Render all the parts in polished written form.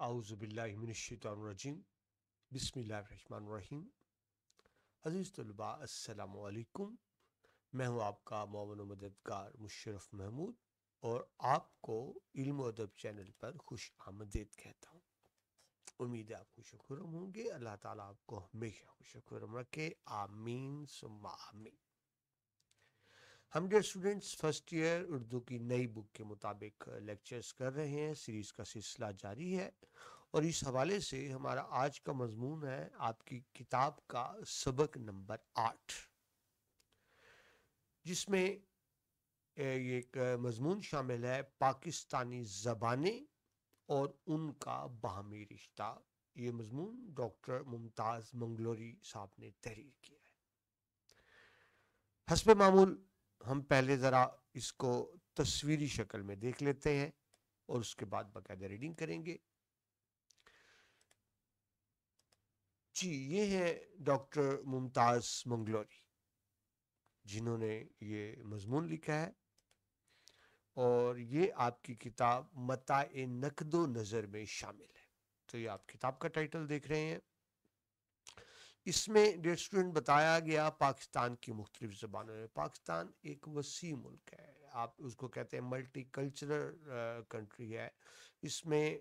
اعوذ باللہ من الشیطان الرجیم بسم اللہ الرحمن الرحیم۔ عزیز طلباء السلام علیکم، میں ہوں آپ کا معاون و مددگار مشرف محمود اور آپ کو علم و ادب چینل پر خوش آمدید کہتا ہوں۔ امید ہے آپ خوش و خرم ہوں گے۔ اللہ تعالیٰ آپ کو ہمیشہ خوش و خرم رکھے، آمین ثم آمین۔ ہم dear students first year Urdu کی نئی بک کے مطابق لیکچرز کر رہے ہیں، سیریز کا سلسلہ جاری ہے، اور اس حوالے سے ہمارا آج کا مضمون ہے آپ کی کتاب کا سبق نمبر 8، جس میں یہ ایک مضمون شامل ہے پاکستانی زبانیں اور ان کا باہمی رشتہ۔ یہ مضمون ڈاکٹر ممتاز منگلوری صاحب نے تحریر کیا ہے۔ حسب معمول ہم پہلے ذرا اس کو تصویری شکل میں دیکھ لیتے ہیں اور اس کے بعد باقاعدہ ریڈنگ کریں گے۔ جی، یہ ہے ڈاکٹر ممتاز منگلوری جنہوں نے یہ مضمون لکھا ہے، اور یہ آپ کی کتاب متاع نقد و نظر میں شامل ہے۔ تو یہ آپ کتاب کا ٹائٹل دیکھ رہے ہیں۔ اس میں ڈیئر اسٹوڈنٹ بتایا گیا پاکستان کی مختلف زبانوں میں۔ پاکستان ایک وسیع ملک ہے، آپ اس کو کہتے ہیں ملٹی کلچرل کنٹری ہے۔ اس میں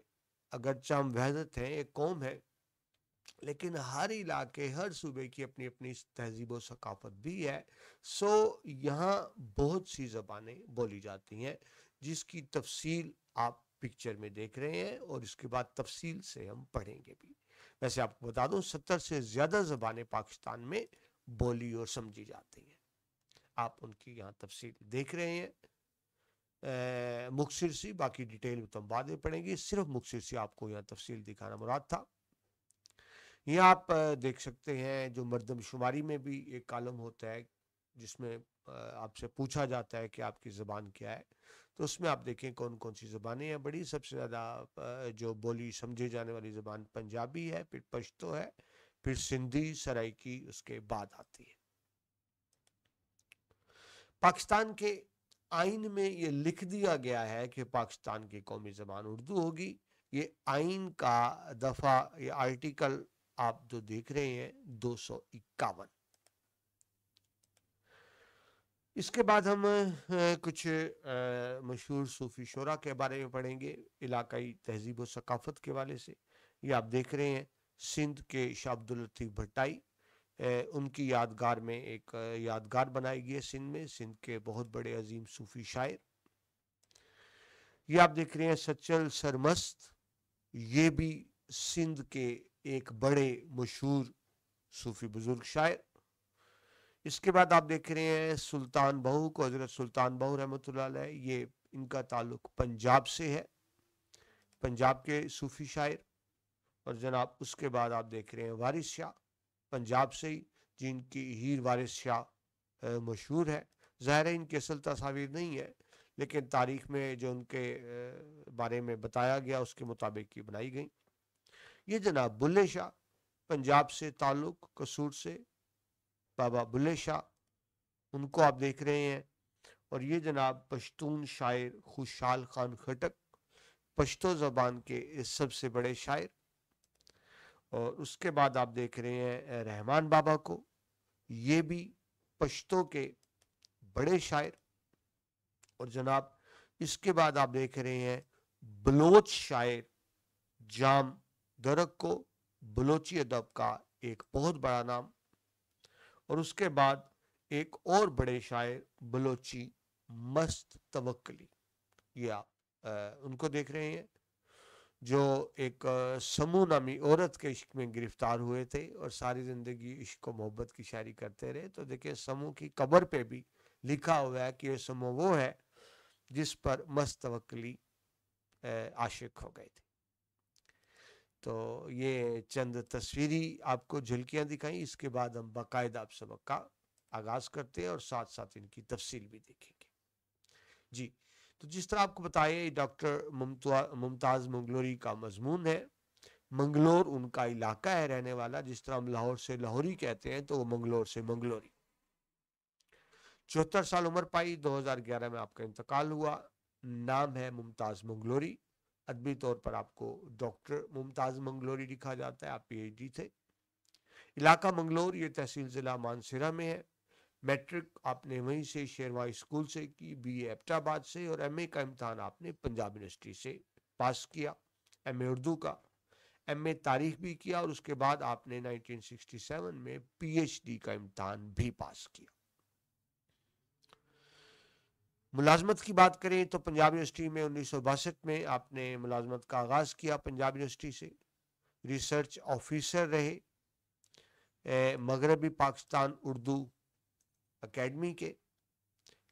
اگرچہ ہم وحدت ہیں، ایک قوم ہے، لیکن ہر علاقے ہر صوبے کی اپنی اپنی تہذیب و ثقافت بھی ہے۔ سو یہاں بہت سی زبانیں بولی جاتی ہیں، جس کی تفصیل آپ پکچر میں دیکھ رہے ہیں، اور اس کے بعد تفصیل سے ہم پڑھیں گے بھی۔ ویسے آپ کو بتا دوں 70 سے زیادہ زبانیں پاکستان میں بولی اور سمجھی جاتی ہیں۔ آپ ان کی یہاں تفصیل دیکھ رہے ہیں، مختصر سی، باقی ڈیٹیل تو ہم بعد میں پڑھیں گے، صرف مختصر سی آپ کو یہاں تفصیل دکھانا مراد تھا۔ یہ آپ دیکھ سکتے ہیں جو مردم شماری میں بھی ایک کالم ہوتا ہے جس میں آپ سے پوچھا جاتا ہے کہ آپ کی زبان کیا ہے، تو اس میں آپ دیکھیں کون کون سی زبانیں ہیں۔ بڑی سب سے زیادہ جو بولی سمجھے جانے والی زبان پنجابی ہے، پھر پشتو ہے، پھر سندھی، سرائکی اس کے بعد آتی ہے۔ پاکستان کے آئین میں یہ لکھ دیا گیا ہے کہ پاکستان کی قومی زبان اردو ہوگی۔ یہ آئین کا دفعہ، یہ آرٹیکل آپ جو دیکھ رہے ہیں 251۔ اس کے بعد ہم کچھ مشہور صوفی شعراء کے بارے میں پڑھیں گے علاقائی تہذیب و ثقافت کے حوالے سے۔ یہ آپ دیکھ رہے ہیں سندھ کے شاہ عبداللطیف بھٹائی، ان کی یادگار میں ایک یادگار بنائی گئی ہے سندھ میں، سندھ کے بہت بڑے عظیم صوفی شاعر۔ یہ آپ دیکھ رہے ہیں سچل سرمست، یہ بھی سندھ کے ایک بڑے مشہور صوفی بزرگ شاعر۔ اس کے بعد آپ دیکھ رہے ہیں سلطان بہو کو، حضرت سلطان بہو رحمۃ اللہ علیہ، یہ ان کا تعلق پنجاب سے ہے، پنجاب کے صوفی شاعر۔ اور جناب اس کے بعد آپ دیکھ رہے ہیں وارث شاہ، پنجاب سے ہی، جن کی ہیر وارث شاہ مشہور ہے۔ ظاہر ہے ان کی اصل تصاویر نہیں ہے، لیکن تاریخ میں جو ان کے بارے میں بتایا گیا اس کے مطابق یہ بنائی گئی۔ یہ جناب بلے شاہ، پنجاب سے تعلق، قصور سے، بابا بلے شاہ، ان کو آپ دیکھ رہے ہیں۔ اور یہ جناب پشتون شاعر خوشحال خان خٹک، پشتو زبان کے سب سے بڑے شاعر۔ اور اس کے بعد آپ دیکھ رہے ہیں رحمان بابا کو، یہ بھی پشتو کے بڑے شاعر۔ اور جناب اس کے بعد آپ دیکھ رہے ہیں بلوچ شاعر جام درک کو، بلوچی ادب کا ایک بہت بڑا نام۔ اور اس کے بعد ایک اور بڑے شاعر بلوچی مست توکلی، یہ آپ ان کو دیکھ رہے ہیں، جو ایک سمو نامی عورت کے عشق میں گرفتار ہوئے تھے اور ساری زندگی عشق و محبت کی شاعری کرتے رہے۔ تو دیکھیں سمو کی قبر پہ بھی لکھا ہوا ہے کہ یہ سمو وہ ہے جس پر مست توکلی عاشق ہو گئے تھے۔ تو یہ چند تصویری آپ کو جھلکیاں دکھائیں، اس کے بعد ہم باقاعدہ آپ سبق کا آغاز کرتے ہیں اور ساتھ ساتھ ان کی تفصیل بھی دیکھیں گے۔ جی، تو جس طرح آپ کو بتایا ڈاکٹر ممتاز منگلوری کا مضمون ہے۔ منگلور ان کا علاقہ ہے رہنے والا، جس طرح ہم لاہور سے لاہوری کہتے ہیں تو وہ منگلور سے منگلوری۔ 74 سال عمر پائی، 2011 میں آپ کا انتقال ہوا۔ نام ہے ممتاز منگلوری، ادبی طور پر آپ کو ڈاکٹر ممتاز منگلوری لکھا جاتا ہے، آپ پی ایچ ڈی تھے۔ علاقہ منگلور یہ تحصیل ضلع مانسہرہ میں ہے۔ میٹرک آپ نے وہیں سے شیروائی اسکول سے کی، بی اے ایبٹ آباد سے، اور ایم اے کا امتحان آپ نے پنجاب یونیورسٹی سے پاس کیا، ایم اے اردو کا، ایم اے تاریخ بھی کیا، اور اس کے بعد آپ نے 1967 میں پی ایچ ڈی کا امتحان بھی پاس کیا۔ ملازمت کی بات کریں تو پنجاب یونیورسٹی میں 1962 میں آپ نے ملازمت کا آغاز کیا پنجاب یونیورسٹی سے، ریسرچ آفیسر رہے مغربی پاکستان اردو اکیڈمی کے۔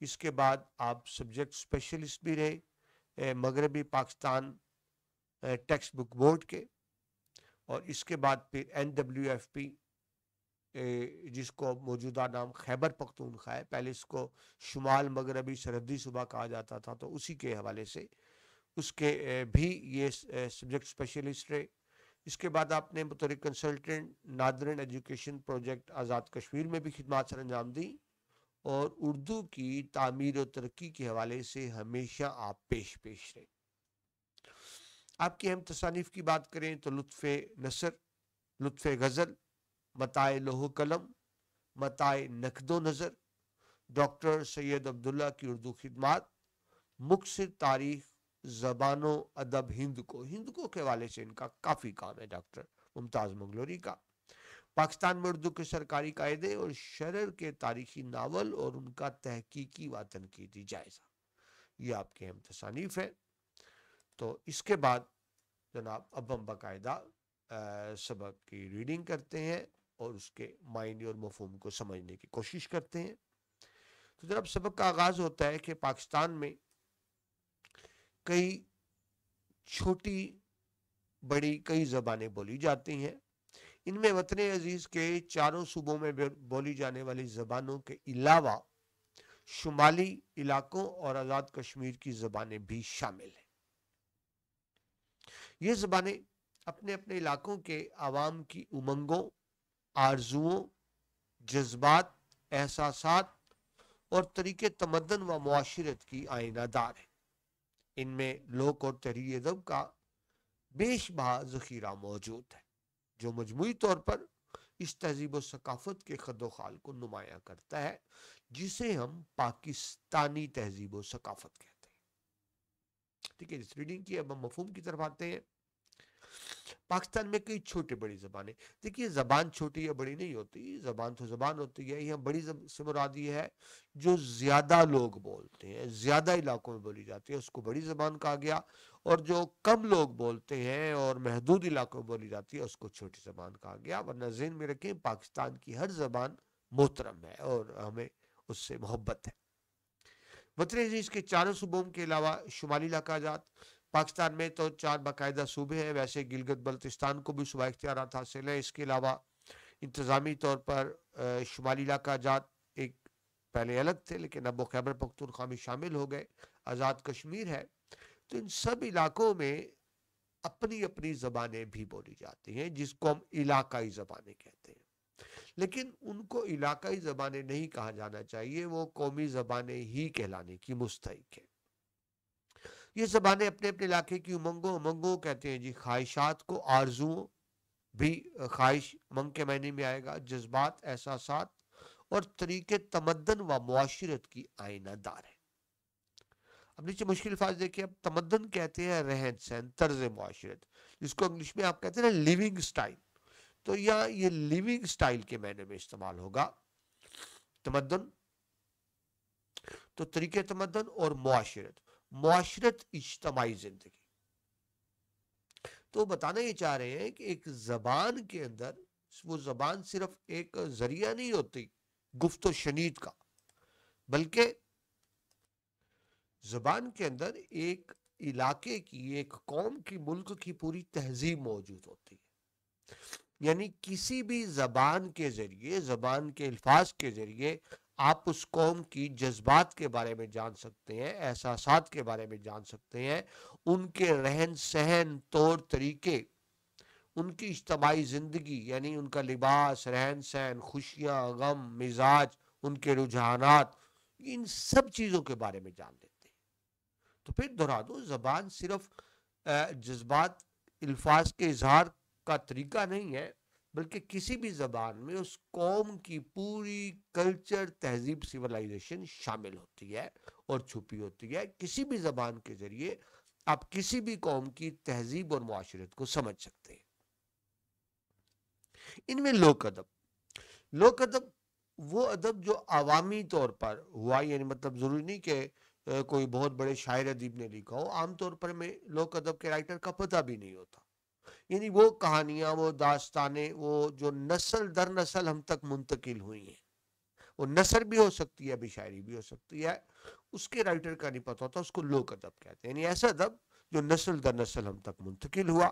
اس کے بعد آپ سبجیکٹ اسپیشلسٹ بھی رہے مغربی پاکستان ٹیکسٹ بک بورڈ کے، اور اس کے بعد پھر NWFP جس کو موجودہ نام خیبر پختونخوا ہے، پہلے اس کو شمال مغربی سرحدی صوبہ کہا جاتا تھا، تو اسی کے حوالے سے اس کے بھی یہ سبجیکٹ اسپیشلسٹ رہے۔ اس کے بعد آپ نے بطور consultant Northern education project Azad Kashmir میں بھی خدمات سر انجام دی، اور اردو کی تعمیر و ترقی کے حوالے سے ہمیشہ آپ پیش رہے۔ آپ کی اہم تصانیف کی بات کریں تو لطف نثر، لطف غزل، متاع لوح قلم، متاع نقد و نظر، ڈاکٹر سید عبداللہ کی اردو خدمات، مختصر تاریخ زبان و ادب ہند کو کے حوالے سے ان کا کافی کام ہے ڈاکٹر ممتاز منگلوری کا، پاکستان میں اردو کے سرکاری قاعدے اور شرر کے تاریخی ناول اور ان کا تحقیقی و تنقیدی جائزہ، یہ آپ کے اہم تصانیف ہے۔ تو اس کے بعد جناب اب ہم باقاعدہ سبق کی ریڈنگ کرتے ہیں اور اس کے معنی اور مفہوم کو سمجھنے کی کوشش کرتے ہیں۔ تو جناب سبق کا آغاز ہوتا ہے کہ پاکستان میں کئی چھوٹی بڑی کئی زبانیں بولی جاتی ہیں، ان میں وطن عزیز کے چاروں صوبوں میں بولی جانے والی زبانوں کے علاوہ شمالی علاقوں اور آزاد کشمیر کی زبانیں بھی شامل ہیں۔ یہ زبانیں اپنے اپنے علاقوں کے عوام کی امنگوں، آرزوؤں، جذبات، احساسات اور طریقے تمدن و معاشرت کی آئینہ دار ہیں۔ ان میں لوک اور تحریری ادب کا بیش بہا ذخیرہ موجود ہے، جو مجموعی طور پر اس تہذیب و ثقافت کے خد و خال کو نمایاں کرتا ہے، جسے ہم پاکستانی تہذیب و ثقافت کہتے ہیں۔ ٹھیک ہے، اس ریڈنگ کی اب ہم مفہوم کی طرف آتے ہیں۔ پاکستان میں کئی چھوٹی بڑی زبانیں، دیکھیے زبان چھوٹی یا بڑی نہیں ہوتی، زبان تو زبان ہوتی ہے، یہاں بڑی سے مراد یہ ہے جو زیادہ لوگ بولتے ہیں، زیادہ علاقوں میں بولی جاتی ہے، اس کو بڑی زبان کہا گیا، اور جو کم لوگ بولتے ہیں اور محدود علاقوں میں بولی جاتی ہے اس کو چھوٹی زبان کہا گیا۔ ورنہ ذہن میں رکھیں پاکستان کی ہر زبان محترم ہے اور ہمیں اس سے محبت ہے۔ وطن عزیز کے چاروں صوبوں کے علاوہ شمالی علاقہ جات، پاکستان میں تو 4 باقاعدہ صوبے ہیں، ویسے گلگت بلتستان کو بھی صوبہ اختیارات حاصل ہے۔ اس کے علاوہ انتظامی طور پر شمالی علاقہ جات ایک پہلے الگ تھے لیکن اب وہ خیبر پختونخوا میں شامل ہو گئے، آزاد کشمیر ہے۔ تو ان سب علاقوں میں اپنی اپنی زبانیں بھی بولی جاتی ہیں، جس کو ہم علاقائی زبانیں کہتے ہیں، لیکن ان کو علاقائی زبانیں نہیں کہا جانا چاہیے، وہ قومی زبانیں ہی کہلانے کی مستحق ہے۔ یہ زبانیں اپنے اپنے علاقے کی امنگوں کہتے ہیں جی، خواہشات کو، آرزوؤں بھی خواہش امنگ کے معنی میں آئے گا، جذبات، احساسات اور طریقے تمدن و معاشرت کی آئینہ دار ہے۔ اب نیچے مشکل الفاظ دیکھیں، اب تمدن کہتے ہیں رہن سہن، طرز معاشرت، جس کو انگلش میں آپ کہتے ہیں نا لیونگ سٹائل، تو یہاں یہ لیونگ سٹائل کے معنی میں استعمال ہوگا۔ تمدن تو طریقے تمدن، اور معاشرت اجتماعی زندگی۔ تو بتانا یہ چاہ رہے ہیں کہ ایک زبان کے اندر وہ زبان صرف ایک ذریعہ نہیں ہوتی گفت و شنید کا، بلکہ زبان کے اندر ایک علاقے کی، ایک قوم کی، ملک کی پوری تہذیب موجود ہوتی ہے۔ یعنی کسی بھی زبان کے ذریعے، زبان کے الفاظ کے ذریعے آپ اس قوم کی جذبات کے بارے میں جان سکتے ہیں، احساسات کے بارے میں جان سکتے ہیں، ان کے رہن سہن، طور طریقے، ان کی اجتماعی زندگی، یعنی ان کا لباس، رہن سہن، خوشیاں، غم، مزاج، ان کے رجحانات، ان سب چیزوں کے بارے میں جان لیتے ہیں۔ تو پھر دہرا دو، زبان صرف جذبات الفاظ کے اظہار کا طریقہ نہیں ہے، بلکہ کسی بھی زبان میں اس قوم کی پوری کلچر، تہذیب، سیولائزیشن شامل ہوتی ہے اور چھپی ہوتی ہے۔ کسی بھی زبان کے ذریعے آپ کسی بھی قوم کی تہذیب اور معاشرت کو سمجھ سکتے ہیں۔ ان میں لوک ادب، لوک ادب وہ ادب جو عوامی طور پر ہوا، یعنی مطلب ضروری نہیں کہ کوئی بہت بڑے شاعر ادیب نے لکھا ہو، عام طور پر میں لوک ادب کے رائٹر کا پتہ بھی نہیں ہوتا، یعنی وہ کہانیاں، وہ داستانیں، وہ جو نسل در نسل ہم تک منتقل ہوئی ہیں، وہ نثر بھی ہو سکتی ہے، ابھی شاعری بھی ہو سکتی ہے، اس کے رائٹر کا نہیں پتہ ہوتا، اس کو لوک ادب کہتے ہیں، یعنی ایسا ادب جو نسل در نسل ہم تک منتقل ہوا۔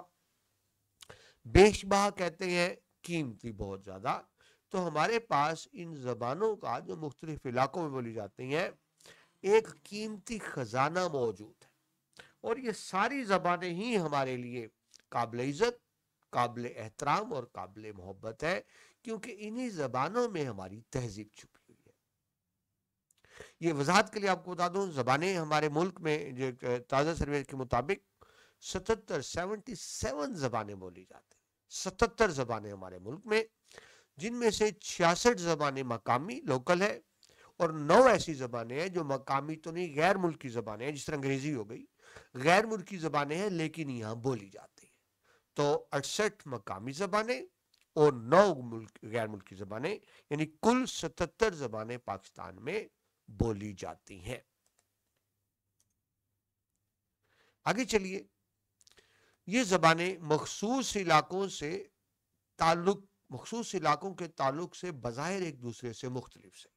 بیش بہا کہتے ہیں قیمتی، بہت زیادہ۔ تو ہمارے پاس ان زبانوں کا جو مختلف علاقوں میں بولی جاتی ہیں ایک قیمتی خزانہ موجود ہے، اور یہ ساری زبانیں ہی ہمارے لیے قابل عزت، قابل احترام اور قابل محبت ہے، کیونکہ انہی زبانوں میں ہماری تہذیب چھپی ہوئی ہے۔ یہ وضاحت کے لیے آپ کو بتا دوں، زبانیں ہمارے ملک میں جو تازہ سروے کے مطابق 77 زبانیں بولی جاتی ہیں، 77 زبانیں ہمارے ملک میں، جن میں سے 66 زبانیں مقامی لوکل ہے، اور 9 ایسی زبانیں ہیں جو مقامی تو نہیں، غیر ملکی زبانیں ہیں، جس طرح انگریزی ہو گئی، غیر ملکی زبانیں ہیں لیکن یہاں بولی جاتی ہیں۔ تو 68 مقامی زبانیں اور 9 غیر ملکی زبانیں، یعنی کل 77 زبانیں پاکستان میں بولی جاتی ہیں۔ آگے چلیے، یہ زبانیں مخصوص علاقوں کے تعلق سے بظاہر ایک دوسرے سے مختلف سے،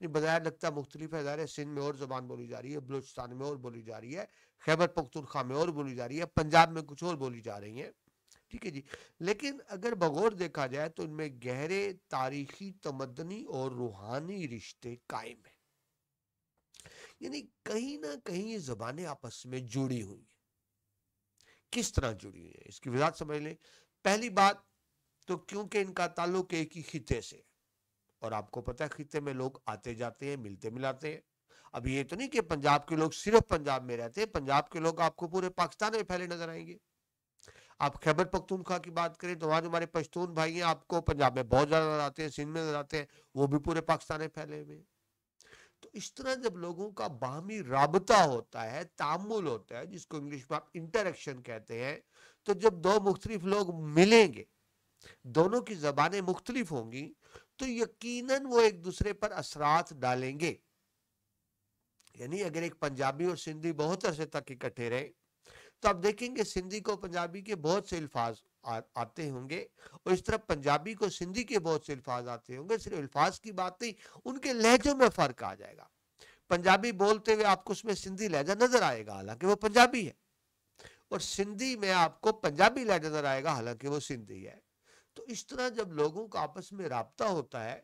بظاہر لگتا مختلف ہے، ظاہر ہے سندھ میں اور زبان بولی جا رہی ہے، بلوچستان میں اور بولی جا رہی ہے، خیبر پختونخوا میں اور بولی جا رہی ہے، پنجاب میں کچھ اور بولی جا رہی ہیں، ٹھیک ہے جی۔ لیکن اگر بغور دیکھا جائے تو ان میں گہرے تاریخی، تمدنی اور روحانی رشتے قائم ہیں، یعنی کہیں نہ کہیں یہ زبانیں آپس میں جڑی ہوئی ہیں۔ کس طرح جڑی ہوئی ہیں اس کی وضاحت سمجھ لیں۔ پہلی بات تو کیونکہ ان کا تعلق ایک ہی خطے سے ہے، اور آپ کو پتہ ہے خطے میں لوگ آتے جاتے ہیں، ملتے ملاتے ہیں۔ اب یہ تو نہیں کہ پنجاب کے لوگ صرف پنجاب میں رہتے ہیں، پنجاب کے لوگ آپ کو پورے پاکستان میں پھیلے نظر آئیں گے۔ آپ خیبر پختونخوا کی بات کریں تو وہاں جو ہمارے پشتون بھائی ہیں آپ کو پنجاب میں بہت زیادہ نظر آتے ہیں، سندھ میں نظر آتے ہیں، وہ بھی پورے پاکستان میں پھیلے ہوئے ہیں۔ تو اس طرح جب لوگوں کا باہمی رابطہ ہوتا ہے، تعامل ہوتا ہے، جس کو انگلش میں آپ انٹریکشن کہتے ہیں، تو جب دو مختلف لوگ ملیں گے، دونوں کی زبانیں مختلف ہوں گی، تو یقیناً وہ ایک دوسرے پر اثرات ڈالیں گے۔ یعنی اگر ایک پنجابی اور سندھی بہت عرصے تک اکٹھے رہے تو آپ دیکھیں گے سندھی کو پنجابی کے بہت سے الفاظ آتے ہوں گے، اور اس طرح پنجابی کو سندھی کے بہت سے الفاظ آتے ہوں گے۔ صرف الفاظ کی بات نہیں، ان کے لہجوں میں فرق آ جائے گا۔ پنجابی بولتے ہوئے آپ کو اس میں سندھی لہجہ نظر آئے گا حالانکہ وہ پنجابی ہے، اور سندھی میں آپ کو پنجابی لہجہ نظر آئے گا حالانکہ وہ سندھی ہے۔ تو اس طرح جب لوگوں کا آپس میں رابطہ ہوتا ہے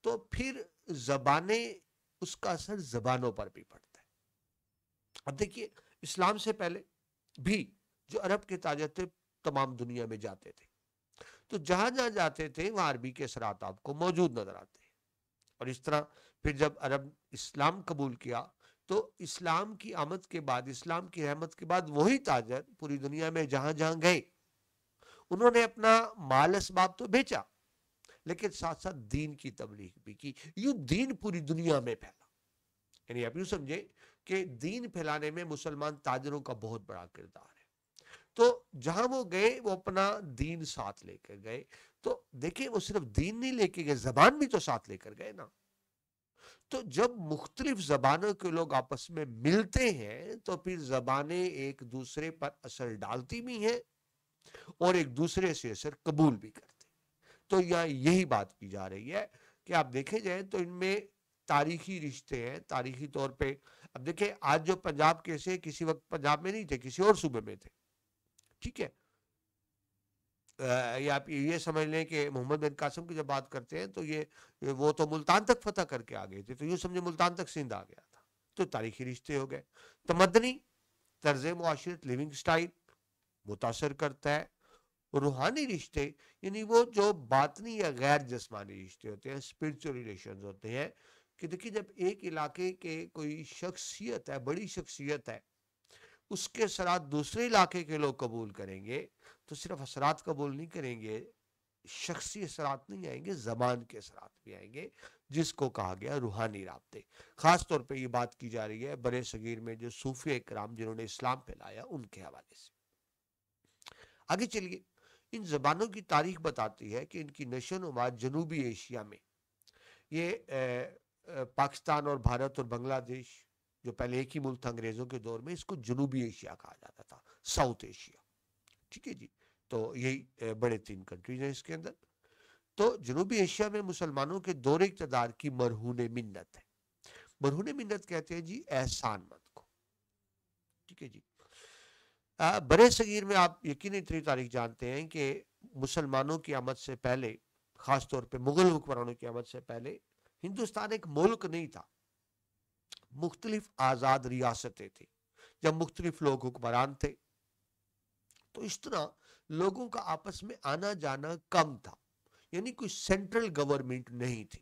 تو پھر زبانیں، اس کا اثر زبانوں پر بھی پڑتا ہے۔ اب دیکھیے، اسلام سے پہلے بھی جو عرب کے تاجر تھے تمام دنیا میں جاتے تھے، تو جہاں جہاں جاتے تھے وہاں عربی کے اثرات آپ کو موجود نظر آتے ہیں، اور اس طرح پھر جب عرب اسلام قبول کیا تو اسلام کی آمد کے بعد، اسلام کی رحمت کے بعد، وہی تاجر پوری دنیا میں جہاں جہاں گئے انہوں نے اپنا مال اسباب تو بیچا، لیکن ساتھ ساتھ دین کی تبلیغ بھی کی، یوں دین پوری دنیا میں پھیلا۔ یعنی آپ یوں سمجھے کہ دین پھیلانے میں مسلمان تاجروں کا بہت بڑا کردار ہے۔ تو جہاں وہ گئے وہ اپنا دین ساتھ لے کر گئے، تو دیکھیں وہ صرف دین نہیں لے کے گئے، زبان بھی تو ساتھ لے کر گئے نا۔ تو جب مختلف زبانوں کے لوگ آپس میں ملتے ہیں تو پھر زبانیں ایک دوسرے پر اثر ڈالتی بھی ہیں اور ایک دوسرے سے اثر قبول بھی کرتے ہیں۔ تو یہی بات کی جا رہی ہے کہ آپ دیکھیں جائیں تو ان میں تاریخی رشتے ہیں، تاریخی طور پہ۔ اب دیکھیں آج جو پنجاب کیسے کسی وقت پنجاب میں نہیں تھے، کسی اور صوبے میں تھے، ٹھیک ہے۔ یا آپ یہ سمجھ لیں کہ محمد بن قاسم کی جب بات کرتے ہیں تو وہ تو ملتان تک فتح کر کے آ گئے تھے، تو یوں سمجھے ملتان تک سندھ آ گیا تھا، تو تاریخی رشتے ہو گئے۔ تمدنی طرز معاشرت، لیونگ سٹائل متاثر کرتا ہے۔ روحانی رشتے یعنی وہ جو باطنی یا غیر جسمانی رشتے ہوتے ہیں، اسپرچل ریلیشنز ہوتے ہیں، کہ دیکھیے جب ایک علاقے کے کوئی شخصیت ہے، بڑی شخصیت ہے، اس کے اثرات دوسرے علاقے کے لوگ قبول کریں گے تو صرف اثرات قبول نہیں کریں گے، شخصی اثرات نہیں آئیں گے، زبان کے اثرات بھی آئیں گے، جس کو کہا گیا روحانی رابطے۔ خاص طور پہ یہ بات کی جا رہی ہے برے صغیر میں جو صوفیہ کرام جنہوں نے اسلام پھیلایا ان کے حوالے سے۔ آگے چلیے، ان زبانوں کی تاریخ بتاتی ہے کہ ان کی نشو و نما جنوبی ایشیا میں، یہ پاکستان اور بھارت اور بنگلہ دیش جو پہلے ایک ہی ملک تھا انگریزوں کے دور میں، اس کو جنوبی ایشیا کہا جاتا تھا، ساؤتھ ایشیا، ٹھیک ہے جی۔ تو یہی بڑے 3 کنٹریز ہیں اس کے اندر۔ تو جنوبی ایشیا میں مسلمانوں کے دور اقتدار کی مرہون منت ہے۔ مرہون منت کہتے ہیں جی احسان مند کو، ٹھیک ہے جی۔ برے صغیر میں آپ یقینی تاریخ جانتے ہیں کہ مسلمانوں کی آمد سے پہلے، خاص طور پہ مغل حکمرانوں کی آمد سے پہلے، ہندوستان ایک ملک نہیں تھا، مختلف آزاد ریاستیں تھیں، جب مختلف لوگ حکمران تھے تو اس طرح لوگوں کا آپس میں آنا جانا کم تھا، یعنی کوئی سینٹرل گورنمنٹ نہیں تھی۔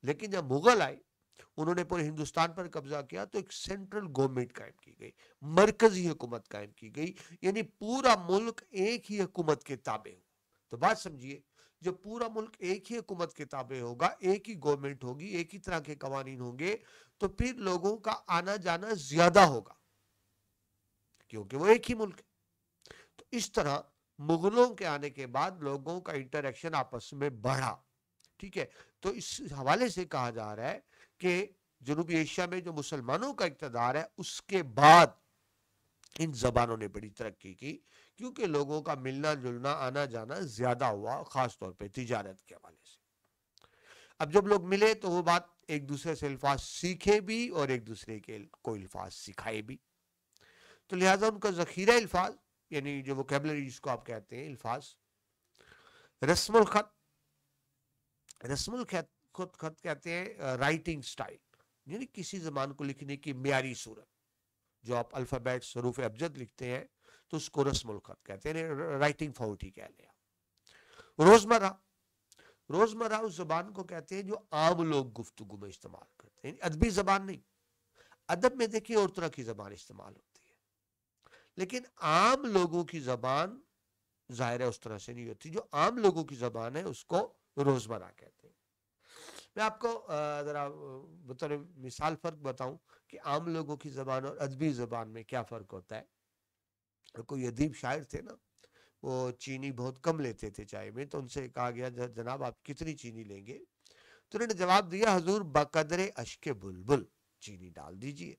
لیکن جب مغل آئے، انہوں نے پورے ہندوستان پر قبضہ کیا تو ایک سینٹرل گورنمنٹ قائم کی گئی، مرکزی حکومت قائم کی گئی، یعنی پورا ملک ایک ہی حکومت کے تابع ہو۔ تو بات سمجھیے، جب پورا ملک ایک ہی حکومت کے تابع ہوگا، ایک ہی گورنمنٹ ہوگی، ایک ہی طرح کے قوانین ہوں گے، تو پھر لوگوں کا آنا جانا زیادہ ہوگا، کیونکہ وہ ایک ہی ملک ہے۔ تو اس طرح مغلوں کے آنے کے بعد لوگوں کا انٹریکشن آپس میں بڑھا، ٹھیک ہے۔ تو اس حوالے سے کہا جا رہا ہے کہ جنوبی ایشیا میں جو مسلمانوں کا اقتدار ہے اس کے بعد ان زبانوں نے بڑی ترقی کی، کیونکہ لوگوں کا ملنا جلنا آنا جانا زیادہ ہوا، خاص طور پہ تجارت کے حوالے سے۔ اب جب لوگ ملے تو وہ بات ایک دوسرے سے الفاظ سیکھے بھی اور ایک دوسرے کے کو الفاظ سکھائے بھی، تو لہٰذا ان کا ذخیرہ الفاظ، یعنی جو ووکیبلری جس کو آپ کہتے ہیں الفاظ، رسم الخط، رسم الخط کہتے ہیں رائٹنگ سٹائل، یعنی کسی زبان کو لکھنے کی معیاری صورت، جو آپ الفابیٹس حروف ابجد لکھتے ہیں تو اس کو رسم الخط کہتے ہیں، رائٹنگ فونٹ ہی کہہ لیا۔ روزمرہ، روزمرہ اس زبان کو کہتے ہیں جو عام لوگ گفتگو میں استعمال کرتے ہیں، ادبی زبان نہیں۔ ادب میں دیکھیے اور طرح کی زبان استعمال ہوتی ہے، لیکن عام لوگوں کی زبان ظاہر ہے اس طرح سے نہیں ہوتی، جو عام لوگوں کی زبان ہے اس کو روزمرہ کہتے ہیں۔ میں آپ کو ذرا بطور مثال فرق بتاؤں کہ عام لوگوں کی زبان اور ادبی زبان میں کیا فرق ہوتا ہے۔ کوئی ادیب شاعر تھے نا، وہ چینی بہت کم لیتے تھے چائے میں، تو ان سے کہا گیا جناب آپ کتنی چینی لیں گے؟ تو انہوں نے جواب دیا حضور بقدر اشک بلبل چینی ڈال دیجئے،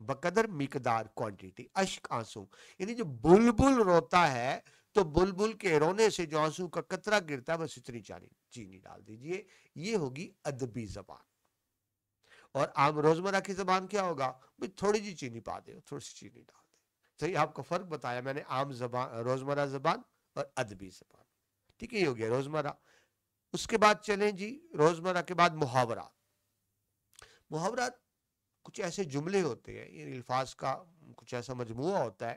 بقدر مقدار کوانٹیٹی، اشک آنسو، یعنی جو بلبل روتا ہے تو بلبل کے رونے سے جو آنسو کا قطرہ گرتا ہے بس اتنی چینی ڈال دیجئے، یہ ہوگی ادبی زبان۔ اور عام روزمرہ کی زبان کیا ہوگا؟ بھئی تھوڑی جی چینی پا دے، تھوڑی سی چینی ڈال دے۔ تو یہ آپ کو فرق بتایا میں نے، عام زبان، روزمرہ زبان اور ادبی زبان، ٹھیک ہے، یہ ہو گیا روزمرہ۔ اس کے بعد چلیں جی، روزمرہ کے بعد محاورات۔ محاورات کچھ ایسے جملے ہوتے ہیں، یعنی الفاظ کا کچھ ایسا مجموعہ ہوتا ہے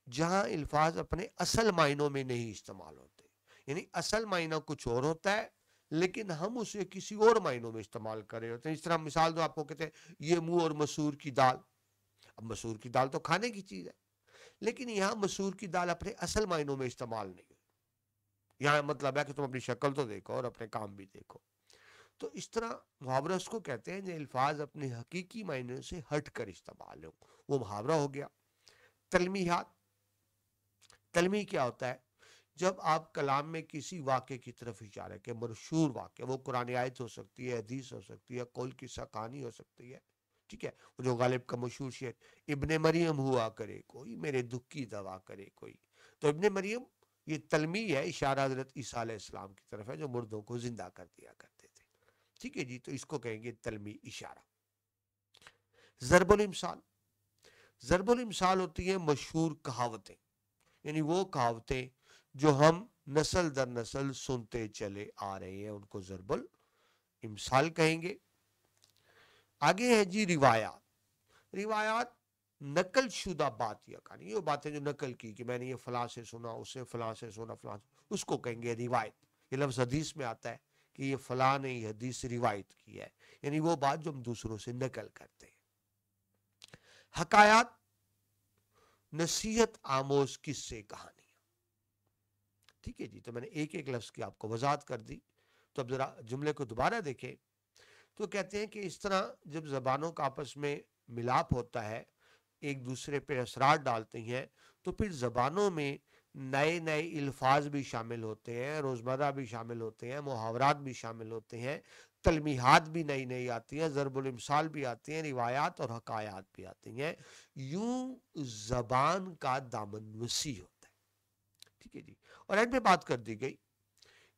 جہاں الفاظ اپنے اصل معنوں میں نہیں استعمال ہوتے، یعنی اصل معنی کچھ اور ہوتا ہے لیکن ہم اسے کسی اور معنوں میں استعمال کر رہے ہوتے ہیں۔ اس طرح مثال دو آپ کو، کہتے ہیں یہ منہ اور مسور کی دال۔ اب مسور کی دال تو کھانے کی چیز ہے، لیکن یہاں مسور کی دال اپنے اصل معنوں میں استعمال نہیں ہوئی، یہاں مطلب ہے کہ تم اپنی شکل تو دیکھو اور اپنے کام بھی دیکھو۔ تو اس طرح محاورہ اس کو کہتے ہیں جو الفاظ اپنے حقیقی معنی سے ہٹ کر استعمال ہو، وہ محاورہ ہو گیا۔ تلمیحات، تلمیح کیا ہوتا ہے؟ جب آپ کلام میں کسی واقعے کی طرف اشارہ کہ مشہور واقعہ، وہ قرآن آیت ہو سکتی ہے، حدیث ہو سکتی ہے، قول قصہ کہانی ہو سکتی ہے، ٹھیک ہے، وہ جو غالب کا مشہور شعر ابن مریم ہوا کرے کوئی میرے دکھ کی دوا کرے کوئی، تو ابن مریم یہ تلمیح ہے، اشارہ حضرت عیسیٰ علیہ السلام کی طرف ہے جو مردوں کو زندہ کر دیا کرتے تھے، ٹھیک ہے جی، تو اس کو کہیں گے تلمیح، اشارہ۔ ضرب الامثال، ضرب الامثال ہوتی ہیں مشہور کہاوتیں، یعنی وہ کہاوتیں جو ہم نسل در نسل سنتے چلے آ رہے ہیں، ان کو ضرب الامثال کہیں گے۔ آگے ہے جی روایات۔ روایات نقل شدہ بات یا کہانی، یہ باتیں جو نقل کی کہ میں نے یہ فلاں سے سنا، اس سے فلاں سے سنا، فلاں سے، اس کو کہیں گے روایت۔ یہ لفظ حدیث میں آتا ہے کہ یہ فلاں نے یہ حدیث روایت کی ہے، یعنی وہ بات جو ہم دوسروں سے نقل کرتے ہیں۔ حکایات، نصیحت آموز قصے کہانیاں. ٹھیک ہے جی, تو میں نے ایک ایک لفظ کی آپ کو وضاحت کر دی. تو اب ذرا جملے کو دوبارہ دیکھیں. تو کہتے ہیں کہ اس طرح جب زبانوں کا آپس میں ملاپ ہوتا ہے, ایک دوسرے پہ اثرات ڈالتے ہیں, تو پھر زبانوں میں نئے نئے الفاظ بھی شامل ہوتے ہیں, روزمرہ بھی شامل ہوتے ہیں, محاورات بھی شامل ہوتے ہیں, تلمیحات بھی نئی نئی آتی ہیں, ضرب الامثال بھی آتی ہیں, روایات اور حکایات بھی آتی ہیں. یوں زبان کا دامن وسیع ہوتا ہے. ٹھیک ہے جی. اور اینڈ میں بات کر دی گئی,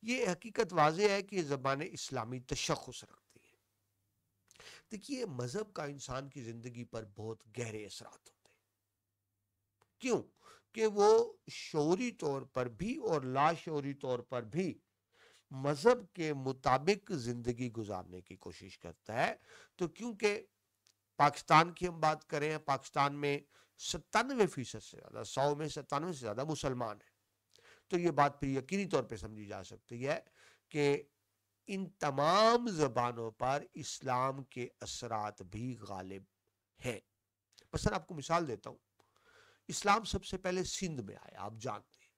یہ حقیقت واضح ہے کہ یہ زبانیں اسلامی تشخص رکھتی ہیں. دیکھیے, مذہب کا انسان کی زندگی پر بہت گہرے اثرات ہوتے ہیں. کیوں کہ وہ شعوری طور پر بھی اور لاشعوری طور پر بھی مذہب کے مطابق زندگی گزارنے کی کوشش کرتا ہے. تو کیونکہ پاکستان کی ہم بات کریں, پاکستان میں 97% سے زیادہ, 100 میں 97 سے زیادہ مسلمان ہیں, تو یہ بات پھر یقینی طور پہ سمجھی جا سکتی ہے کہ ان تمام زبانوں پر اسلام کے اثرات بھی غالب ہیں. مثلا آپ کو مثال دیتا ہوں. اسلام سب سے پہلے سندھ میں آیا, آپ جانتے ہیں.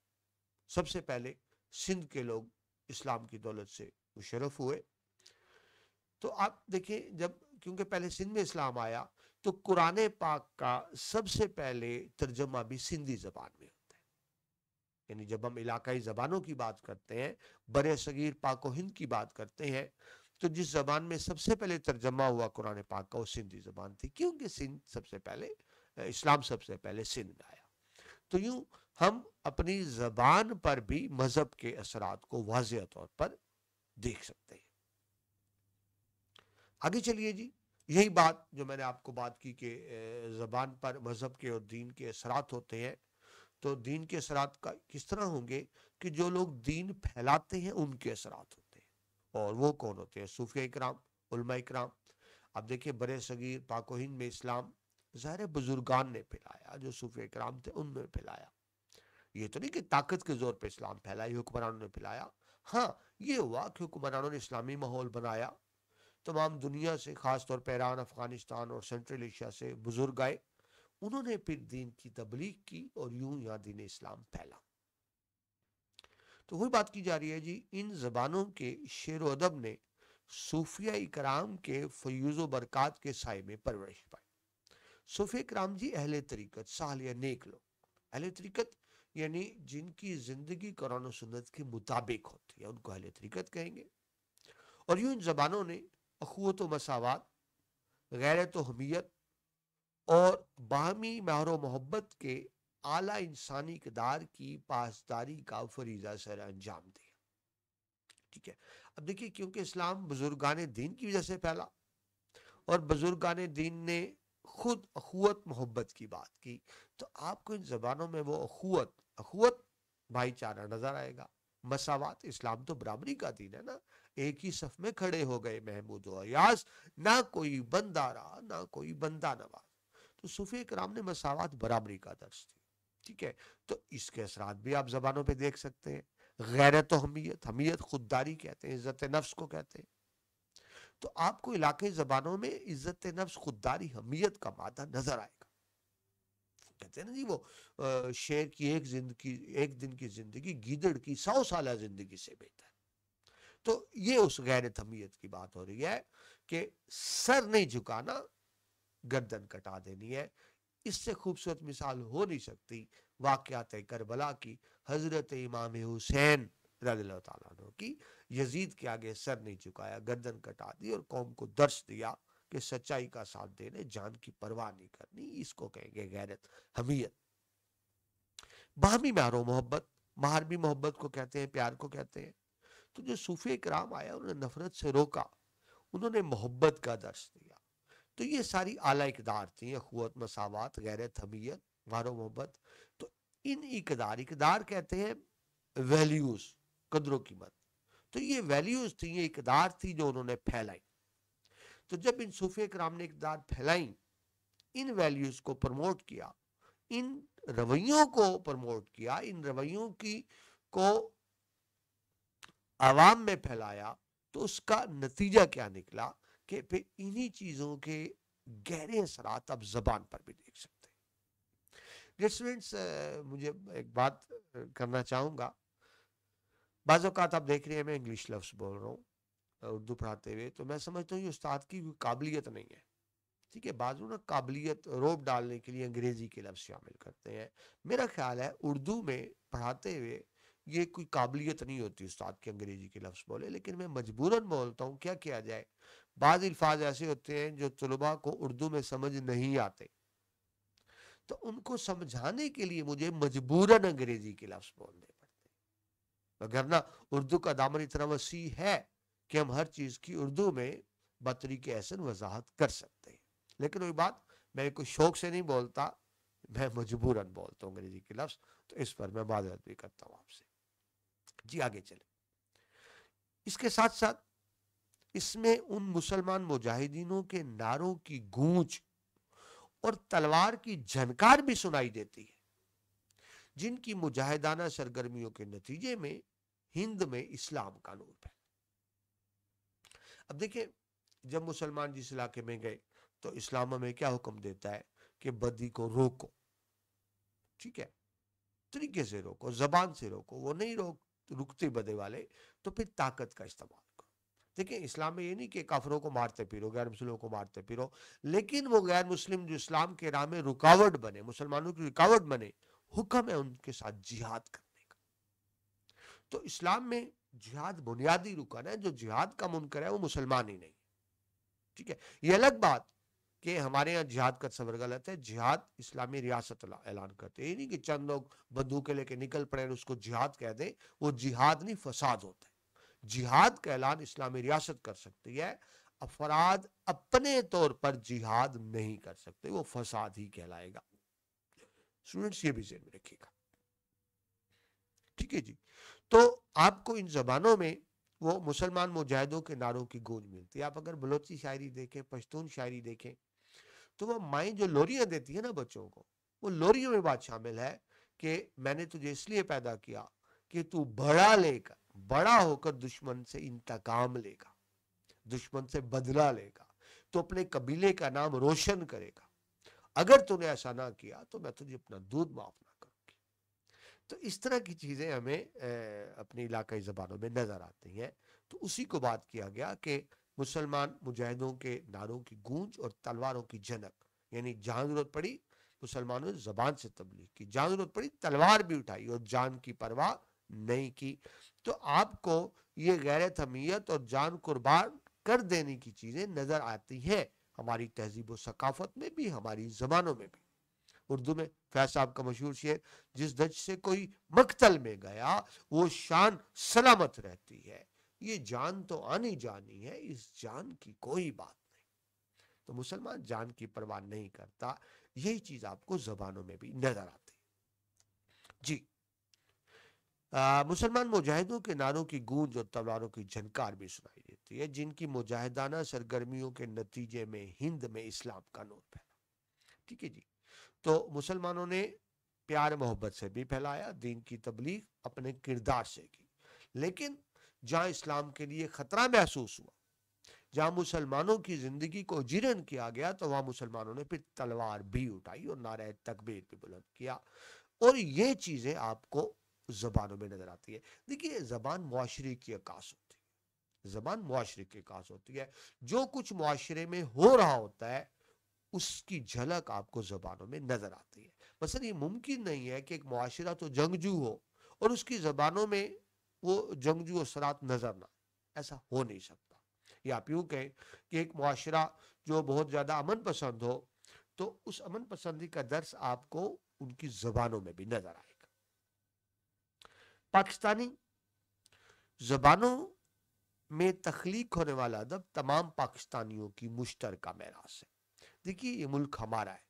سب سے پہلے سندھ کے لوگ اسلام کی دولت سے مشرف ہوئے. تو آپ دیکھیں, جب کیونکہ پہلے سندھ میں اسلام آیا, تو قرآن پاک کا سب سے پہلے ترجمہ بھی سندھی زبان میں ہوتا ہے. یعنی جب ہم علاقائی زبانوں کی بات کرتے ہیں, برِ صغیر پاک و ہند کی بات کرتے ہیں, تو جس زبان میں سب سے پہلے ترجمہ ہوا قرآن پاک کا, وہ سندھی زبان تھی, کیونکہ سندھ سب سے پہلے, اسلام سب سے پہلے سندھ میں آیا. تو یوں ہم اپنی زبان پر بھی مذہب کے اثرات کو واضح طور پر دیکھ سکتے ہیں. آگے چلیے جی. یہی بات جو میں نے آپ کو بات کی کہ زبان پر مذہب کے اور دین کے اثرات ہوتے ہیں, تو دین کے اثرات کا کس طرح ہوں گے کہ جو لوگ دین پھیلاتے ہیں ان کے اثرات ہوتے ہیں. اور وہ کون ہوتے ہیں؟ صوفیہ اکرام, علماء اکرام. اب دیکھیں, برِ صغیر پاک و ہند میں اسلام ظاہر بزرگان نے پھیلایا, جو صوفیہ اکرام تھے ان میں پھیلایا. یہ تو نہیں کہ طاقت کے زور پہ اسلام پھیلا, یہ حکمرانوں نے پھیلایا. ہاں, یہ ہوا کہ حکمرانوں نے اسلامی ماحول بنایا. تمام دنیا سے, خاص طور پہ ایران, افغانستان اور سینٹرل ایشیا سے بزرگ آئے, انہوں نے پھر دین کی تبلیغ کی, اور یوں یہاں دین اسلام پھیلا. تو وہی بات کی جا رہی ہے جی, ان زبانوں کے شعر و ادب نے صوفیہ اکرام کے فیوز و برکات کے سائے میں پرورش پائی. صوفیہ اکرام جی اہل طریقت, صالح نیک لوگ. اہل طریقت یعنی جن کی زندگی قرآن و سنت کے مطابق ہوتی ہے, ان کو اہل طریقت کہیں گے. اور یوں ان زبانوں نے اخوت و مساوات, غیرت و حمیت اور باہمی مہر و محبت کے اعلیٰ انسانی اقدار کی پاسداری کا فریضہ سر انجام دیا. ٹھیک ہے. اب دیکھیے, کیونکہ اسلام بزرگان دین کی وجہ سے پھیلا, اور بزرگان دین نے خود اخوت محبت کی بات کی, تو آپ کو ان زبانوں میں وہ اخوت بھائی چارہ نظر آئے گا. مساوات, اسلام تو برابری کا دین ہے نا, ایک ہی صف میں کھڑے ہو گئے محمود و ایاز, نہ کوئی بندہ رہا نہ کوئی بندہ نواز. تو صوفیہ اکرام نے مساوات, برابری کا درس دیا. ٹھیک ہے. تو اس کے اثرات بھی آپ زبانوں پہ دیکھ سکتے ہیں. غیرت و حمیت, حمیت خودداری کہتے ہیں, عزت نفس کو کہتے ہیں. تو آپ کو علاقائی زبانوں میں عزت نفس, خودداری, حمیت کا مادہ نظر آئے گا. کہتے ہیں نا جی, وہ شیر کی ایک دن کی زندگی گیدڑ کی 100 سالہ زندگی سے بہتر. تو یہ اس غیرت حمیت کی بات ہو رہی ہے کہ سر نہیں جھکانا, گردن کٹا دینی ہے. اس سے خوبصورت مثال ہو نہیں سکتی واقعات کربلا کی, حضرت امام حسین رضی اللہ تعالیٰ عنہ کی. یزید کے آگے سر نہیں جھکایا, گردن کٹا دی, اور قوم کو درس دیا کہ سچائی کا ساتھ دینے, جان کی پرواہ نہیں کرنی. اس کو کہیں گے غیرت حمیت. باہمی مہر و محبت, مہر بھی محبت کو کہتے ہیں, پیار کو کہتے ہیں. تو جو صوفیہ اکرام آیا, انہوں نے نفرت سے روکا, انہوں نے محبت کا درس دیا. تو یہ ساری اعلیٰ اقدار تھیں, اخوت, مساوات, غیرت, حمیت, مہر و محبت. تو ان اقدار کہتے ہیں ویلیوز, قدر و قیمت. تو یہ ویلیوز تھیں, یہ اقدار تھی جو انہوں نے پھیلائی. تو جب ان صوفیہ اکرام نے اقدار پھیلائیں, ان ویلیوز کو پروموٹ کیا, ان رویوں کو پروموٹ کیا, ان رویوں کو عوام میں پھیلایا, تو اس کا نتیجہ کیا نکلا کہ پھر انہی چیزوں کے گہرے اثرات اب زبان پر بھی دیکھ سکتے ہیں. ڈیئر اسٹوڈینٹس، مجھے ایک بات کرنا چاہوں گا. بعض اوقات آپ دیکھ رہے ہیں میں انگلش لفظ بول رہا ہوں اردو پڑھاتے ہوئے، تو میں سمجھتا ہوں یہ استاد کی کوئی قابلیت نہیں ہے. ٹھیک ہے، بعضوں نا قابلیت روب ڈالنے کے لیے انگریزی کے لفظ شامل کرتے ہیں. میرا خیال ہے اردو میں پڑھاتے ہوئے یہ کوئی قابلیت نہیں ہوتی استاد کے انگریزی کے لفظ بولے، لیکن میں مجبوراً بولتا ہوں. کیا کیا جائے، بعض الفاظ ایسے ہوتے ہیں جو طلباء کو اردو میں سمجھ نہیں آتے، تو ان کو سمجھانے کے لیے مجھے مجبوراً انگریزی کے لفظ بولنے پڑتے ہیں. وگرنہ اردو کا دامن اتنا وسیع ہے کہ ہم ہر چیز کی اردو میں بطریق احسن وضاحت کر سکتے ہیں. لیکن وہی بات، میں کوئی شوق سے نہیں بولتا، میں مجبوراً بولتا ہوں انگریزی کے لفظ. تو اس پر میں معذرت بھی کرتا ہوں آپ سے. جی آگے چلیں. اس کے ساتھ ساتھ اس میں ان مسلمان مجاہدینوں کے نعروں کی گونج اور تلوار کی جھنکار بھی سنائی دیتی ہے، جن کی مجاہدانہ سرگرمیوں کے نتیجے میں ہند میں اسلام کا نور پھیلا. اب دیکھیں، جب مسلمان جس علاقے میں گئے تو اسلام ہمیں کیا حکم دیتا ہے کہ بدی کو روکو. ٹھیک ہے، طریقے سے روکو، زبان سے روکو. وہ نہیں رکتے بدے والے، تو پھر طاقت کا استعمال کرو. دیکھیں اسلام میں یہ نہیں کہ کافروں کو مارتے پھرو، غیر مسلموں کو مارتے پھرو، لیکن وہ غیر مسلم جو اسلام کے راہ میں رکاوٹ بنے، مسلمانوں کی رکاوٹ بنے، حکم ہے ان کے ساتھ جہاد کرنے کا. تو اسلام میں جہاد بنیادی رکن ہے. جو جہاد کا منکر ہے وہ مسلمان ہی نہیں. ٹھیک ہے، یہ الگ بات کہ ہمارے یہاں جہاد کا تصور غلط ہے. جہاد اسلامی ریاست اعلان کرتے ہیں، یہ نہیں کہ چند لوگ بندوقیں لے کے نکل پڑے اور اس کو جہاد کہہ دیں. وہ جہاد نہیں، فساد ہوتا ہے. جہاد کا اعلان اسلامی ریاست کر سکتی ہے، افراد اپنے طور پر جہاد نہیں کر سکتے، وہ فساد ہی کہلائے گا. اسٹوڈنٹس یہ بھی ذہن میں رکھیے گا. ٹھیک ہے جی. تو آپ کو ان زبانوں میں وہ مسلمان مجاہدوں کے نعروں کی گونج ملتی ہے. آپ اگر بلوچی شاعری دیکھیں، پشتون شاعری دیکھیں، تو وہ مائیں جو لوریاں دیتی ہیں نا بچوں کو، وہ لوریوں میں بات شامل ہے کہ میں نے تجھے اس لیے پیدا کیا کہ تو بڑا ہو کر دشمن سے انتقام لے گا، دشمن سے بدلہ لے گا، تو اپنے قبیلے کا نام روشن کرے گا. اگر تو نے ایسا نہ کیا تو میں تجھے اپنا دودھ معاف نہ کروں گی. تو اس طرح کی چیزیں ہمیں اپنی علاقائی زبانوں میں نظر آتی ہیں. تو اسی کو بات کیا گیا کہ مسلمان مجاہدوں کے نعروں کی گونج اور تلواروں کی جھنک، یعنی جہاں ضرورت پڑی مسلمانوں نے زبان سے تبلیغ کی، جہاں ضرورت پڑی تلوار بھی اٹھائی اور جان کی پرواہ نہیں کی. تو آپ کو یہ غیرت، حمیت اور جان قربان کر دینے کی چیزیں نظر آتی ہیں ہماری تہذیب و ثقافت میں بھی، ہماری زبانوں میں بھی. اردو میں فیض صاحب کا مشہور شعر، جس دج سے کوئی مقتل میں گیا وہ شان سلامت رہتی ہے. یہ جان تو آنی جانی ہے، اس جان کی کوئی بات نہیں. تو مسلمان جان کی پرواہ نہیں کرتا. یہی چیز آپ کو زبانوں میں بھی نظر آتی. جی، مسلمان مجاہدوں کے نعروں کی گونج اور تلواروں کی جھنکار بھی سنائی دیتی ہے، جن کی مجاہدانہ سرگرمیوں کے نتیجے میں ہند میں اسلام کا نور پھیلا. ٹھیک ہے جی. تو مسلمانوں نے پیار محبت سے بھی پھیلایا، دین کی تبلیغ اپنے کردار سے کی. لیکن جہاں اسلام کے لیے خطرہ محسوس ہوا، جہاں مسلمانوں کی زندگی کو جیرن کیا گیا، تو وہاں مسلمانوں نے پھر تلوار بھی اٹھائی اور نعرہ تکبیر بھی بلند کیا. اور یہ چیزیں آپ کو زبانوں میں نظر آتی ہے. دیکھیے زبان معاشرے کی عکاس ہوتی ہے، زبان معاشرے کی عکاس ہوتی ہے. جو کچھ معاشرے میں ہو رہا ہوتا ہے اس کی جھلک آپ کو زبانوں میں نظر آتی ہے. مثلا یہ ممکن نہیں ہے کہ ایک معاشرہ تو جنگجو ہو اور اس کی زبانوں میں وہ جنگجو اثرات نظر نہ، ایسا ہو نہیں سکتا. یا آپ یوں کہیں کہ ایک معاشرہ جو بہت زیادہ امن پسند ہو، تو اس امن پسندی کا درس آپ کو ان کی زبانوں میں بھی نظر آئے گا. پاکستانی زبانوں میں تخلیق ہونے والا ادب تمام پاکستانیوں کی مشترکہ میراث ہے. دیکھیے یہ ملک ہمارا ہے.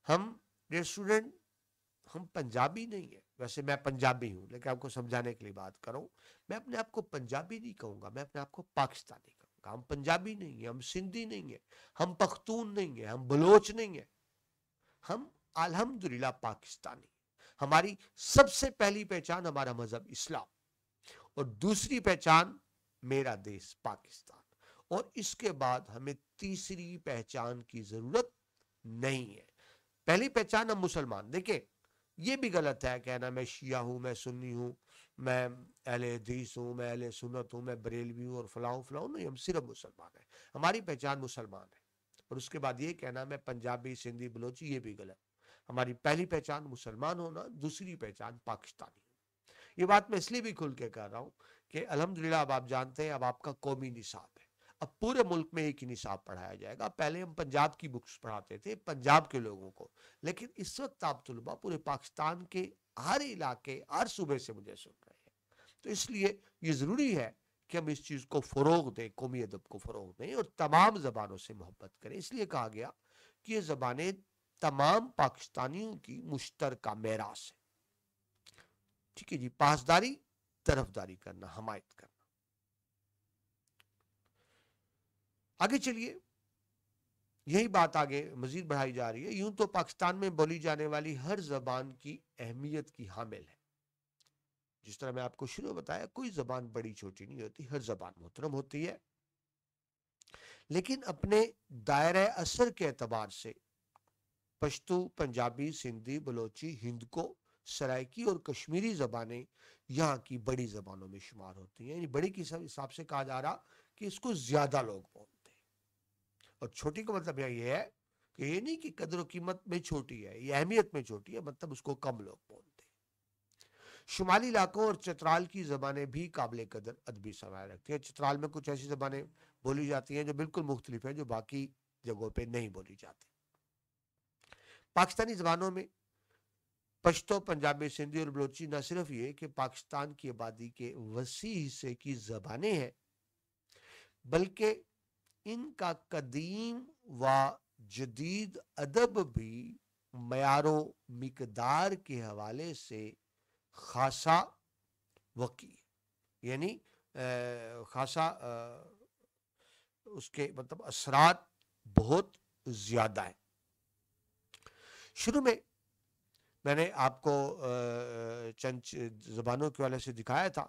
ہم اسٹوڈنٹ، ہم پنجابی نہیں ہیں. ویسے میں پنجابی ہوں، لیکن آپ کو سمجھانے کے لیے بات کروں، میں اپنے آپ کو پنجابی نہیں کہوں گا، میں اپنے آپ کو پاکستانی کہوں گا. ہم پنجابی نہیں ہیں، ہم سندھی نہیں ہیں، ہم پختون نہیں ہیں، ہم بلوچ نہیں ہیں. ہم الحمدللہ پاکستانی. ہماری سب سے پہلی پہچان ہمارا مذہب اسلام، اور دوسری پہچان میرا دیش پاکستان. اور اس کے بعد ہمیں تیسری پہچان کی ضرورت نہیں ہے. پہلی پہچان ہم مسلمان. دیکھیں یہ بھی غلط ہے کہنا میں شیعہ ہوں، میں سنی ہوں، میں اہل حدیث ہوں، میں اہل سنت ہوں، میں بریلوی ہوں اور فلاں فلاں. نہیں، ہم صرف مسلمان ہیں. ہماری پہچان مسلمان ہے. اور اس کے بعد یہ کہنا میں پنجابی، سندھی، بلوچی، یہ بھی غلط. ہماری پہلی پہچان مسلمان ہونا، دوسری پہچان پاکستانی. یہ بات میں اس لیے بھی کھل کے کہہ رہا ہوں کہ الحمدللہ اب آپ جانتے ہیں اب آپ کا قومی نصاب ہے. اب پورے ملک میں ایک ہی نصاب پڑھایا جائے گا. پہلے ہم پنجاب کی بکس پڑھاتے تھے پنجاب کے لوگوں کو، لیکن اس وقت آپ طلباء پورے پاکستان کے ہر علاقے، ہر صوبے سے مجھے سن رہے ہیں. تو اس لیے یہ ضروری ہے کہ ہم اس چیز کو فروغ دیں، قومی ادب کو فروغ دیں اور تمام زبانوں سے محبت کریں. اس لیے کہا گیا کہ یہ زبانیں تمام پاکستانیوں کی مشترکہ میراث ہے. ٹھیک ہے جی. پاسداری، طرفداری کرنا، حمایت کرنا. آگے چلیے، یہی بات آگے مزید بڑھائی جا رہی ہے. یوں تو پاکستان میں بولی جانے والی ہر زبان کی اہمیت کی حامل ہے. جس طرح میں آپ کو شروع بتایا، کوئی زبان بڑی چھوٹی نہیں ہوتی، ہر زبان محترم ہوتی ہے. لیکن اپنے دائرہ اثر کے اعتبار سے پشتو، پنجابی، سندھی، بلوچی، ہندکو، سرائکی اور کشمیری زبانیں یہاں کی بڑی زبانوں میں شمار ہوتی ہیں. یعنی بڑی کے حساب سے کہا جا رہا کہ اس کو زیادہ لوگ بولتے ہیں. اور چھوٹی کا مطلب یہ ہے کہ یہ نہیں کہ قدر و قیمت میں چھوٹی ہے، یہ اہمیت میں چھوٹی ہے، مطلب اس کو کم لوگ بولتے ہیں. شمالی علاقوں اور چترال کی زبانیں بھی قابل قدر ادبی سرمایہ رکھتی ہیں. چترال میں کچھ ایسی زبانیں بولی جاتی ہیں جو بالکل مختلف ہیں، جو باقی جگہوں پہ نہیں بولی جاتی. پاکستانی زبانوں میں پشتو، پنجابی، سندھی اور بلوچی نہ صرف یہ کہ پاکستان کی آبادی کے وسیع حصے کی زبانیں ہیں، بلکہ ان کا قدیم و جدید ادب بھی معیار و مقدار کے حوالے سے خاصا وقی ہے. یعنی خاصا اس کے مطلب اثرات بہت زیادہ ہیں. شروع میں نے آپ کو چند زبانوں کے حوالے سے دکھایا تھا.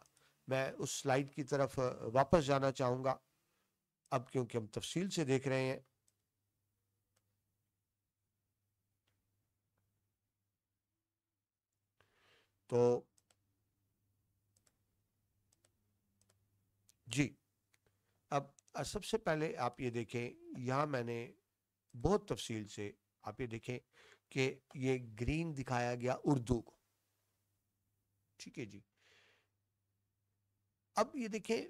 میں اس سلائیڈ کی طرف واپس جانا چاہوں گا اب، کیونکہ ہم تفصیل سے دیکھ رہے ہیں. تو جی، اب سب سے پہلے آپ یہ دیکھیں، یہاں میں نے بہت تفصیل سے آپ یہ دیکھیں کہ یہ گرین دکھایا گیا اردو کو. ٹھیک ہے جی. اب یہ دیکھیں،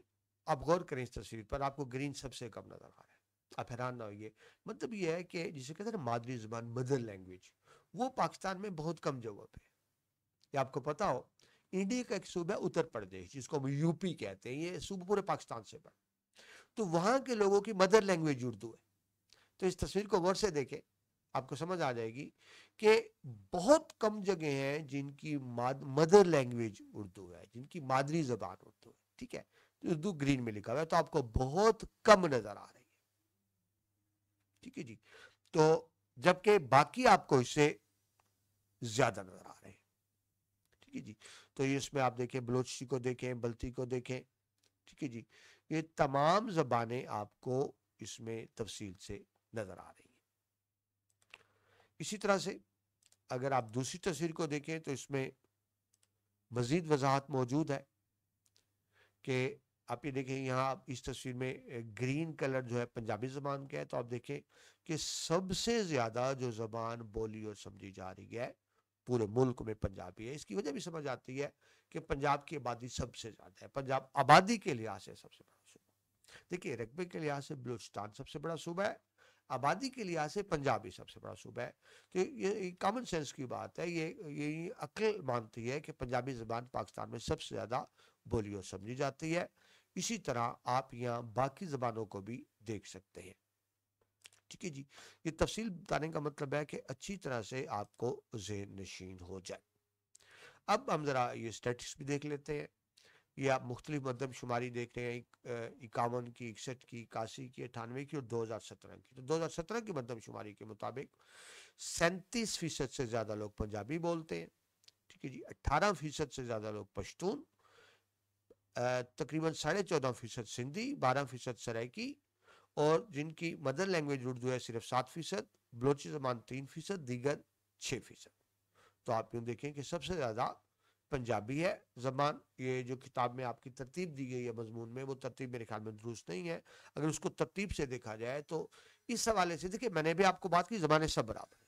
آپ غور کریں اس تصویر پر، آپ کو گرین سب سے کم نظر آ رہا ہے. آپ حیران نہ ہوئیے. مطلب یہ ہے کہ جسے کہتے ہیں نا مادری زبان، مدر لینگویج، وہ پاکستان میں بہت کم جگہوں پہ. یہ آپ کو پتا ہو، انڈیا کا ایک صوبہ ہے اتر پردیش، جس کو ہم یو پی کہتے ہیں. یہ صوبہ پورے پاکستان سے بڑا، تو وہاں کے لوگوں کی مدر لینگویج اردو ہے. تو اس تصویر کو غور سے دیکھیں، آپ کو سمجھ آ جائے گی کہ بہت کم جگہ ہیں جن کی مدر لینگویج اردو ہے، جن کی مادری زبان اردو ہے. ٹھیک ہے، اردو گرین میں لکھا ہوا ہے، تو آپ کو بہت کم نظر آ رہی ہے. ٹھیک ہے جی. تو جبکہ باقی آپ کو اس سے زیادہ نظر آ رہے ہیں. ٹھیک ہے جی. تو اس میں آپ دیکھیں، بلوچی کو دیکھیں، بلتی کو دیکھیں. ٹھیک ہے جی. یہ تمام زبانیں آپ کو اس میں تفصیل سے نظر آ رہی ہیں. اسی طرح سے اگر آپ دوسری تصویر کو دیکھیں تو اس میں مزید وضاحت موجود ہے کہ آپ یہ دیکھیں، یہاں اس تصویر میں گرین کلر جو ہے پنجابی زبان کا ہے. تو آپ دیکھیں کہ سب سے زیادہ جو زبان بولی اور سمجھی جا رہی ہے پورے ملک میں پنجابی ہے. اس کی وجہ بھی سمجھ آتی ہے کہ پنجاب کی آبادی سب سے زیادہ ہے. پنجاب آبادی کے لحاظ سے سب سے بڑا صوبہ. دیکھیے، رقبے کے لحاظ سے بلوچستان سب سے بڑا صوبہ ہے، آبادی کے لحاظ سے پنجاب ہی سب سے بڑا صوبہ ہے. تو یہ کامن سینس کی بات ہے، یہ عقل مانتی ہے کہ پنجابی زبان پاکستان میں سب سے زیادہ بولی اور سمجھی جاتی ہے. اسی طرح آپ یہاں باقی زبانوں کو بھی دیکھ سکتے ہیں. ٹھیک ہے جی. یہ تفصیل بتانے کا مطلب ہے کہ اچھی طرح سے آپ کو ذہن نشین ہو جائے. اب ہم ذرا یہ اسٹیٹس بھی دیکھ لیتے ہیں. یہ آپ مختلف مردم شماری دیکھ رہے ہیں، 51 کی، 61 کی، 81 کی، 98 کی اور 2017 کی. تو 2017 کی مردم شماری کے مطابق 37% سے زیادہ لوگ پنجابی بولتے ہیں. ٹھیک ہے جی. 18% سے زیادہ لوگ پشتون، تقریباً 14.5% سندھی، 12% سرائکی، اور جن کی مدر لینگویج اردو ہے صرف 7%، بلوچی زبان 3%، دیگر 6%. تو آپ یوں دیکھیں کہ سب سے زیادہ پنجابی ہے زبان. یہ جو کتاب میں آپ کی ترتیب دی گئی ہے مضمون میں، وہ ترتیب میرے خیال میں درست نہیں ہے. اگر اس کو ترتیب سے دیکھا جائے تو اس حوالے سے دیکھیں، میں نے بھی آپ کو بات کی زبانیں سب برابر ہیں،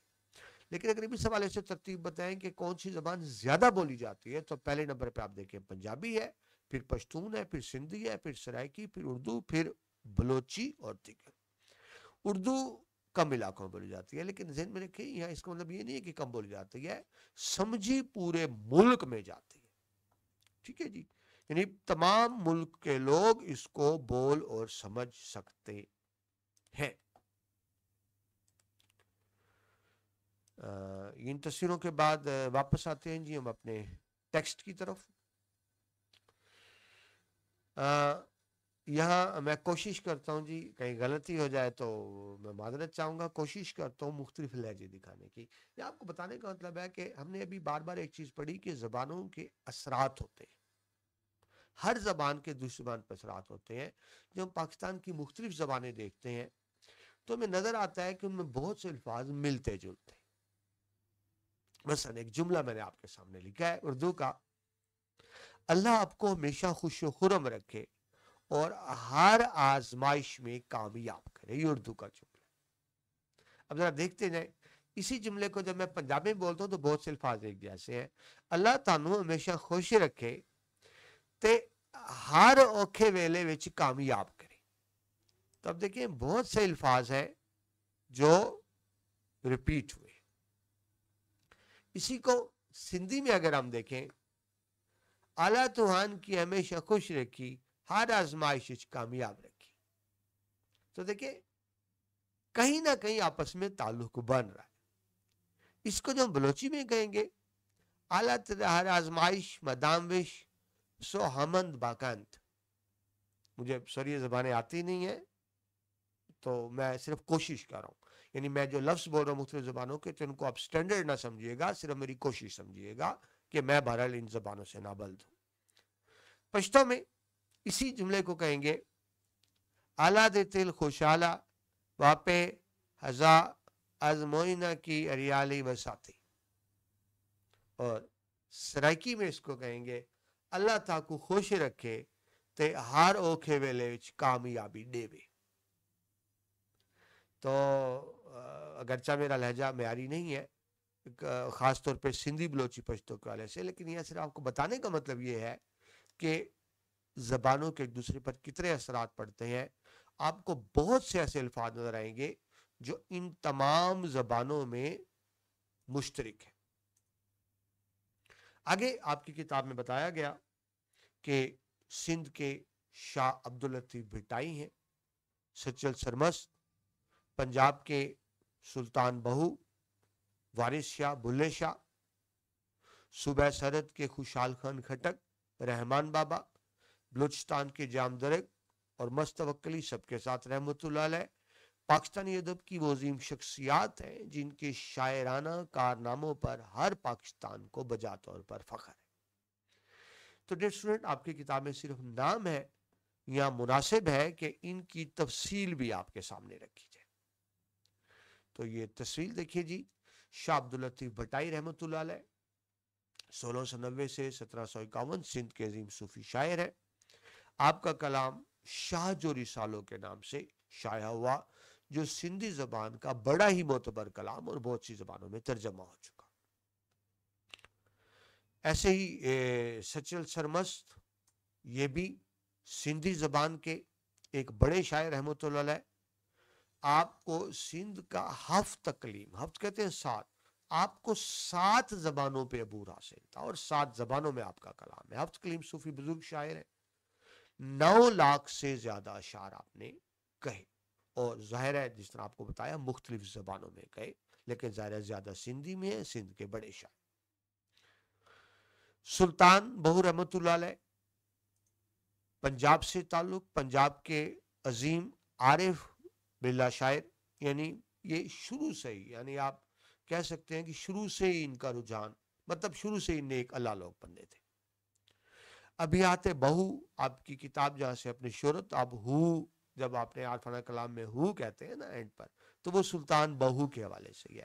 لیکن اگر اس حوالے سے ترتیب بتائیں کہ کون سی زبان زیادہ بولی جاتی ہے، تو پہلے نمبر پہ آپ دیکھیں پنجابی ہے، پھر پشتون ہے، پھر سندھی ہے، پھر سرائکی، پھر اردو، پھر بلوچی اور دیگر. اردو کم علاقوں میں بولی جاتی ہے، لیکن ذہن میں رکھیں یہاں اس کا مطلب یہ نہیں ہے کہ کم بولی جاتی ہے، سمجھی پورے ملک میں جاتی ہے. ٹھیک ہے جی، یعنی تمام ملک کے لوگ اس کو بول اور سمجھ سکتے ہیں. ان تصویروں کے بعد واپس آتے ہیں جی ہم اپنے ٹیکسٹ کی طرف. یہاں میں کوشش کرتا ہوں جی، کہیں غلطی ہو جائے تو میں معذرت چاہوں گا. کوشش کرتا ہوں مختلف لہجے دکھانے کی. یہ آپ کو بتانے کا مطلب ہے کہ ہم نے ابھی بار بار ایک چیز پڑھی کہ زبانوں کے اثرات ہوتے ہیں. ہر زبان کے دوسری زبان پر اثرات ہوتے ہیں. جب ہم پاکستان کی مختلف زبانیں دیکھتے ہیں تو ہمیں نظر آتا ہے کہ ان میں بہت سے الفاظ ملتے جلتے ہیں. مثلا ایک جملہ میں نے آپ کے سامنے لکھا ہے اردو کا: اللہ آپ کو ہمیشہ خوش و خرم رکھے اور ہر آزمائش میں کامیاب کرے. یہ اردو کا جملہ. اب ذرا دیکھتے جائیں اسی جملے کو جب میں پنجابی میں بولتا ہوں تو بہت سے الفاظ ایک جیسے ہیں. اللہ تانوں ہمیشہ خوش رکھے تے ہر اوکھے ویلے وچ کامیاب کرے. تو اب دیکھیں بہت سے الفاظ ہیں جو ریپیٹ ہوئے. اسی کو سندھی میں اگر ہم دیکھیں: اعلیٰ توہان کی ہمیشہ خوش رکھی ہر آزمائش کامیاب رکھی. تو دیکھیں کہیں نہ کہیں آپس میں تعلق بن رہا ہے. اس کو جو ہم بلوچی میں کہیں گے: اعلیٰ ہر آزمائش مداموش سو حمد باکند. مجھے سوری زبانیں آتی نہیں ہیں تو میں صرف کوشش کر رہا ہوں. یعنی میں جو لفظ بول رہا ہوں مختلف زبانوں کے تو ان کو آپ سٹینڈرڈ نہ سمجھیے گا، صرف میری کوشش سمجھیے گا کہ میں بہرحال ان زبانوں سے نابلد ہوں. پشتو میں اسی جملے کو کہیں گے: اعلیٰ دے تل خوشحالہ واپے ہزا از موئنہ کی اریالی وساتی. اور سرائکی میں اس کو کہیں گے: اللہ تاکو خوش رکھے تے ہر اوکھے ویلے وچ کامیابی دے وے. تو اگرچہ میرا لہجہ معیاری نہیں ہے خاص طور پہ سندھی بلوچی پشتو کے والے سے، لیکن یہ صرف آپ کو بتانے کا مطلب یہ ہے کہ زبانوں کے ایک دوسرے پر کتنے اثرات پڑتے ہیں. آپ کو بہت سے ایسے الفاظ نظر آئیں گے جو ان تمام زبانوں میں مشترک ہیں. آگے آپ کی کتاب میں بتایا گیا کہ سندھ کے شاہ عبداللطیف بھٹائی ہیں، سچل سرمست. پنجاب کے سلطان بہو وارث شاہ بلے شاہ. صوبہ سرحد کے خوشحال خان کھٹک رحمان بابا. بلوچستان کے جام درگ اور مستوکلی سب کے ساتھ رحمت اللہ علیہ. پاکستانی ادب کی وہ عظیم شخصیات ہیں جن کے شاعرانہ کارناموں پر ہر پاکستان کو بجا طور پر فخر ہے. تو ڈیئر اسٹوڈنٹ، آپ کی کتاب میں صرف نام ہے، یا مناسب ہے کہ ان کی تفصیل بھی آپ کے سامنے رکھی جائے. تو یہ تصویر دیکھیے جی، شاہ عبداللطیف بھٹائی رحمت اللہ علیہ 1690 سے 1751 سندھ کے عظیم صوفی شاعر ہے. آپ کا کلام شاہ جو رسالوں کے نام سے شائع ہوا، جو سندھی زبان کا بڑا ہی معتبر کلام اور بہت سی زبانوں میں ترجمہ ہو چکا. ایسے ہی سچل سرمست، یہ بھی سندھی زبان کے ایک بڑے شاعر رحمت اللہ علیہ. آپ کو سندھ کا ہفت کلیم، ہفت کہتے ہیں 7، آپ کو 7 زبانوں پہ عبور حاصل تھا اور 7 زبانوں میں آپ کا کلام ہے. ہفت کلیم صوفی بزرگ شاعر ہے. 9 لاکھ سے زیادہ اشعار آپ نے کہے، اور ظاہر ہے جس طرح آپ کو بتایا مختلف زبانوں میں کہے، لیکن ظاہر ہے زیادہ سندھی میں ہے، سندھ کے بڑے شاعر. سلطان بہو رحمت اللہ علیہ، پنجاب سے تعلق، پنجاب کے عظیم عارف باللہ شاعر. یعنی یہ شروع سے ہی، یعنی آپ کہہ سکتے ہیں کہ شروع سے ہی ان کا رجحان، مطلب شروع سے ہی نیک اللہ لوگ بندے تھے. ابیات بہو آپ کی کتاب جہاں سے اپنی شہرت، آپ ہو جب آپ نے عارفانہ کلام میں ہو کہتے ہیں نا اینڈ پر، تو وہ سلطان بہو کے حوالے سے ہی ہے.